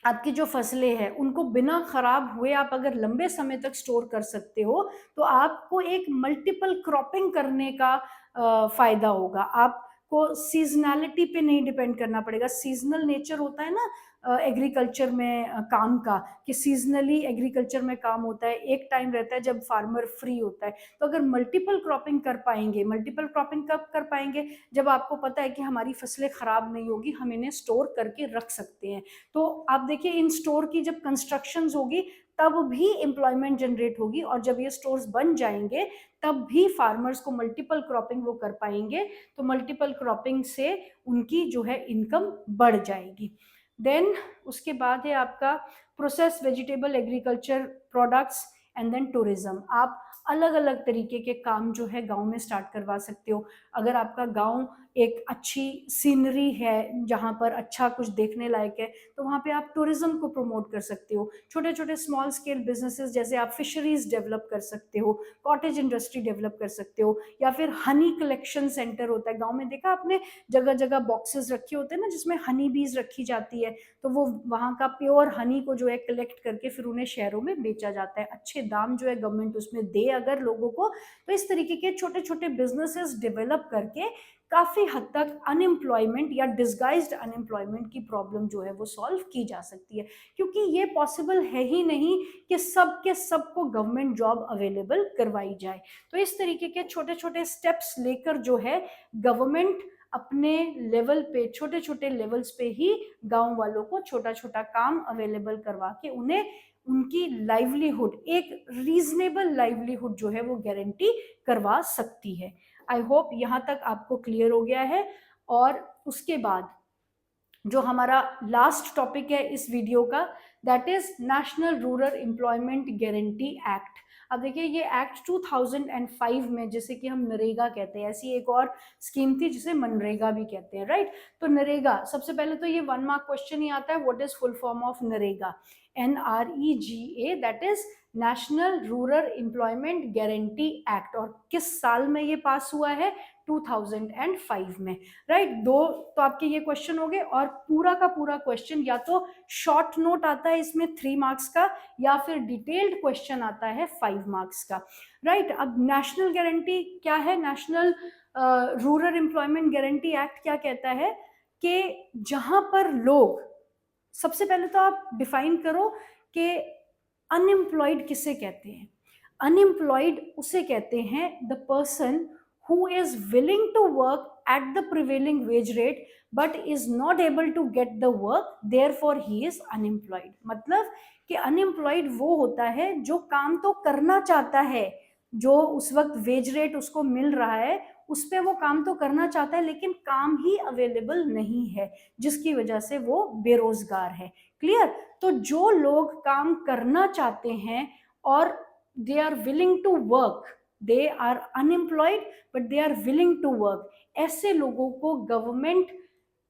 आपकी जो फसलें हैं उनको बिना खराब हुए आप अगर लंबे समय तक स्टोर कर सकते हो तो आपको एक मल्टीपल क्रॉपिंग करने का फायदा होगा। आप आपको सीजनैलिटी पे नहीं डिपेंड करना पड़ेगा। सीजनल नेचर होता है ना एग्रीकल्चर में काम का, कि सीजनली एग्रीकल्चर में काम होता है, एक टाइम रहता है जब फार्मर फ्री होता है। तो अगर मल्टीपल क्रॉपिंग कर पाएंगे, मल्टीपल क्रॉपिंग कब कर पाएंगे, जब आपको पता है कि हमारी फसलें खराब नहीं होगी, हम इन्हें स्टोर करके रख सकते हैं। तो आप देखिए इन स्टोर की जब कंस्ट्रक्शन होगी तब भी एम्प्लॉयमेंट जनरेट होगी, और जब ये स्टोर्स बन जाएंगे तब भी फार्मर्स को मल्टीपल क्रॉपिंग वो कर पाएंगे। तो मल्टीपल क्रॉपिंग से उनकी जो है इनकम बढ़ जाएगी। देन उसके बाद है आपका process vegetable agriculture products and then tourism. आप अलग अलग तरीके के काम जो है गांव में स्टार्ट करवा सकते हो। अगर आपका गांव एक अच्छी सीनरी है जहां पर अच्छा कुछ देखने लायक है, तो वहां पे आप टूरिज्म को प्रमोट कर सकते हो। छोटे छोटे स्मॉल स्केल बिजनेसेस जैसे आप फिशरीज डेवलप कर सकते हो, कॉटेज इंडस्ट्री डेवलप कर सकते हो, या फिर हनी कलेक्शन सेंटर होता है गांव में, देखा आपने जगह जगह बॉक्सेस रखे होते हैं ना जिसमें हनी बीज रखी जाती है, तो वो वहाँ का प्योर हनी को जो है कलेक्ट करके फिर उन्हें शहरों में बेचा जाता है, अच्छे दाम जो है गवर्नमेंट उसमें दे अगर लोगों को। तो इस तरीके के छोटे छोटे बिजनेसेस डेवलप करके काफी हद तक अनएम्प्लॉयमेंट या डिस्गाइज्ड अनएम्प्लॉयमेंट की प्रॉब्लम जो है वो सॉल्व की जा सकती है। क्योंकि ये पॉसिबल है ही नहीं कि सबके सबको गवर्नमेंट जॉब अवेलेबल करवाई जाए। तो इस तरीके के छोटे छोटे स्टेप्स लेकर जो है गवर्नमेंट अपने लेवल पे, छोटे छोटे लेवल्स पे ही गांव वालों को छोटा छोटा काम अवेलेबल करवा के उन्हें उनकी लाइवलीहुड, एक रीजनेबल लाइवलीहुड जो है वो गारंटी करवा सकती है। आई होप यहाँ तक आपको क्लियर हो गया है। और उसके बाद जो हमारा लास्ट टॉपिक है इस वीडियो का, that is national rural employment guarantee act. अब देखिए ये एक्ट 2005 में, जिसे कि हम नरेगा कहते हैं, ऐसी एक और स्कीम थी जिसे मनरेगा भी कहते हैं, राइट। तो नरेगा, सबसे पहले तो ये 1 मार्क क्वेश्चन ही आता है, what is full form of NREGA? NREGA, that is national rural employment guarantee act. और किस साल में ये पास हुआ है? 2005 में, राइट। दो तो आपके ये क्वेश्चन हो गए, और पूरा का पूरा क्वेश्चन या तो शॉर्ट नोट आता है इसमें 3 मार्क्स का, या फिर डिटेल्ड क्वेश्चन आता है 5 मार्क्स का, राइट। अब नेशनल गारंटी क्या है? National rural employment guarantee act क्या कहता है कि जहां पर लोग, सबसे पहले तो आप डिफाइन करो कि अनएम्प्लॉयड किसे कहते हैं। अनएम्प्लॉयड उसे कहते हैं the person who is willing to work at the prevailing wage rate but is not able to get the work, therefore he is unemployed। मतलब कि अनएम्प्लॉयड वो होता है जो काम तो करना चाहता है, जो उस वक्त वेज रेट उसको मिल रहा है उस पे वो काम तो करना चाहता है, लेकिन काम ही अवेलेबल नहीं है, जिसकी वजह से वो बेरोजगार है। क्लियर? तो जो लोग काम करना चाहते हैं और they are willing to work, they are unemployed but they are willing to work, ऐसे लोगों को गवर्नमेंट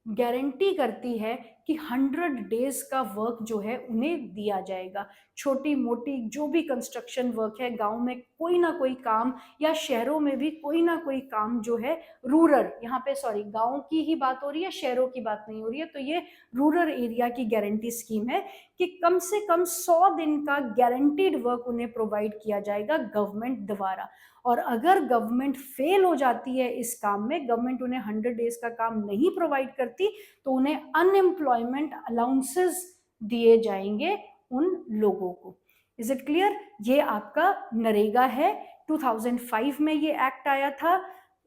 गारंटी करती है कि 100 डेज का वर्क जो है उन्हें दिया जाएगा। छोटी मोटी जो भी कंस्ट्रक्शन वर्क है गांव में, कोई ना कोई काम, या शहरों में भी कोई ना कोई काम जो है, रूरल, यहाँ पे सॉरी गांव की ही बात हो रही है, शहरों की बात नहीं हो रही है, तो ये रूरल एरिया की गारंटी स्कीम है कि कम से कम 100 दिन का गारंटीड वर्क उन्हें प्रोवाइड किया जाएगा गवर्नमेंट द्वारा। और अगर गवर्नमेंट फेल हो जाती है इस काम में, गवर्नमेंट उन्हें 100 डेज का काम नहीं प्रोवाइड करती, तो उन्हें अनएम्प्लॉयमेंट अलाउंसेस दिए जाएंगे उन लोगों को। Is it clear? ये आपका नरेगा है, 2005 में ये एक्ट आया था,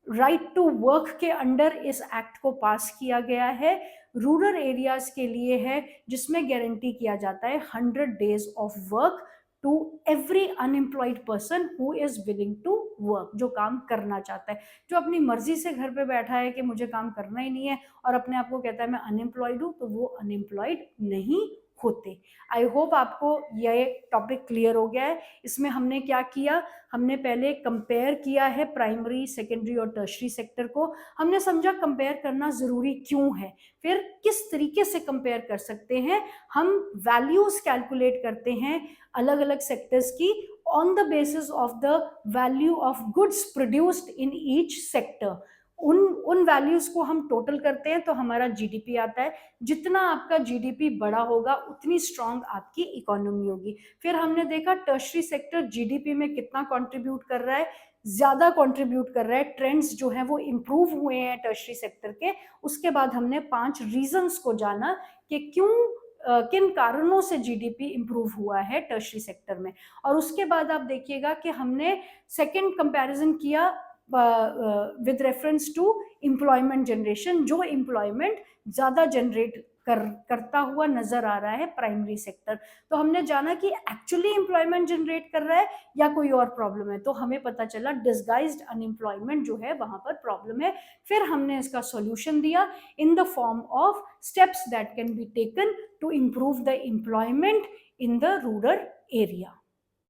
राइट टू वर्क के अंडर इस एक्ट को पास किया गया है, रूरल एरियाज के लिए है, जिसमें गारंटी किया जाता है 100 days of work to every unemployed person who is willing to work, जो काम करना चाहता है। जो अपनी मर्जी से घर पे बैठा है कि मुझे काम करना ही नहीं है और अपने आप को कहता है मैं अनएम्प्लॉयड हूँ, तो वो अनएम्प्लॉयड नहीं होते। आई होप आपको यह टॉपिक क्लियर हो गया है। इसमें हमने क्या किया, हमने पहले कंपेयर किया है प्राइमरी, सेकेंडरी और टर्शरी सेक्टर को। हमने समझा कंपेयर करना जरूरी क्यों है, फिर किस तरीके से कंपेयर कर सकते हैं, हम वैल्यूज कैलकुलेट करते हैं अलग अलग सेक्टर्स की on the basis of the value of goods produced in each sector. उन वैल्यूज को हम टोटल करते हैं तो हमारा जीडीपी आता है। जितना आपका जीडीपी बड़ा होगा उतनी स्ट्रांग आपकी इकोनॉमी होगी। फिर हमने देखा टर्शरी सेक्टर जीडीपी में कितना कंट्रीब्यूट कर रहा है, ज़्यादा कंट्रीब्यूट कर रहा है, ट्रेंड्स जो हैं वो इम्प्रूव हुए हैं टर्शरी सेक्टर के। उसके बाद हमने 5 रीजंस को जाना कि क्यों किन कारणों से जीडीपी इम्प्रूव हुआ है टर्शरी सेक्टर में। और उसके बाद आप देखिएगा कि हमने सेकंड कंपैरिजन किया with reference to employment generation, जो एम्प्लॉयमेंट ज़्यादा जनरेट करता हुआ नजर आ रहा है प्राइमरी सेक्टर। तो हमने जाना कि एक्चुअली एम्प्लॉयमेंट जनरेट कर रहा है या कोई और प्रॉब्लम है। तो हमें पता चला डिसगाइज्ड अनएम्प्लॉयमेंट जो है वहां पर प्रॉब्लम है। फिर हमने इसका सॉल्यूशन दिया in the form of steps that can be taken to improve the employment in the rural area.